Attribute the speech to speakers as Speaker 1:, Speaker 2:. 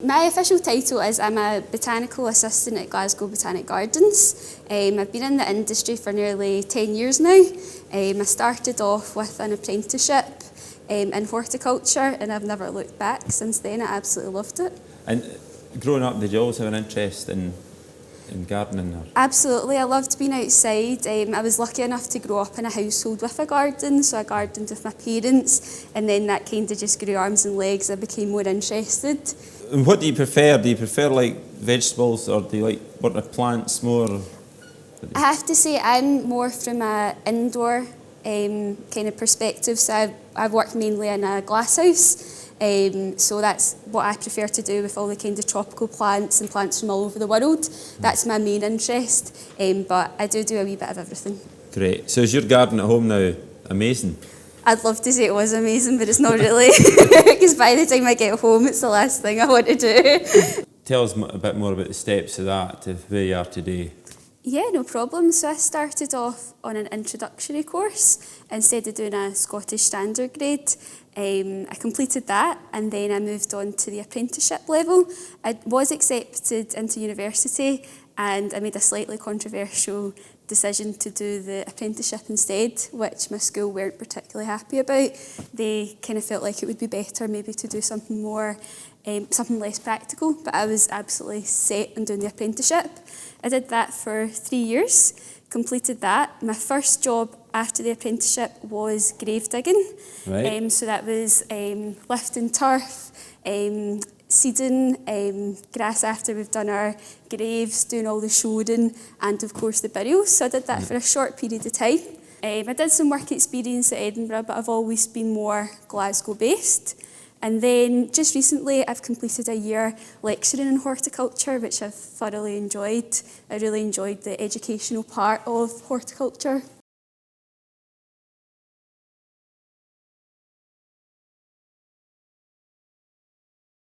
Speaker 1: My official title is I'm a botanical assistant at Glasgow Botanic Gardens. I've been in the industry for nearly 10 years now. I started off with an apprenticeship in horticulture and I've never looked back since then. I absolutely loved it.
Speaker 2: And growing up, did you always have an interest in gardening? Or?
Speaker 1: Absolutely, I loved being outside. I was lucky enough to grow up in a household with a garden, so I gardened with my parents, and then that kind of just grew arms and legs. I became more interested.
Speaker 2: And what do you prefer? Do you prefer like vegetables, or do you like work with plants more?
Speaker 1: I have to say I'm more from an indoor kind of perspective, so I've worked mainly in a glasshouse. So that's what I prefer to do with all the kind of tropical plants and plants from all over the world. That's my main interest, but I do a wee bit of everything.
Speaker 2: Great. So is your garden at home now amazing?
Speaker 1: I'd love to say it was amazing, but it's not really, because by the time I get home, it's the last thing I want to do.
Speaker 2: Tell us a bit more about the steps of that to where you are today.
Speaker 1: Yeah, no problem. So I started off on an introductory course instead of doing a Scottish standard grade. I completed that and then I moved on to the apprenticeship level. I was accepted into university and I made a slightly controversial decision to do the apprenticeship instead, which my school weren't particularly happy about. They kind of felt like it would be better maybe to do something more, something less practical, but I was absolutely set on doing the apprenticeship. I did that for 3 years, completed that. My first job after the apprenticeship was grave digging.
Speaker 2: Right.
Speaker 1: So that was lifting turf, seeding grass after we've done our graves, doing all the shoring, and of course the burials. So I did that for a short period of time. I did some work experience at Edinburgh, but I've always been more Glasgow based. And then just recently I've completed a year lecturing in horticulture, which I've thoroughly enjoyed. I really enjoyed the educational part of horticulture.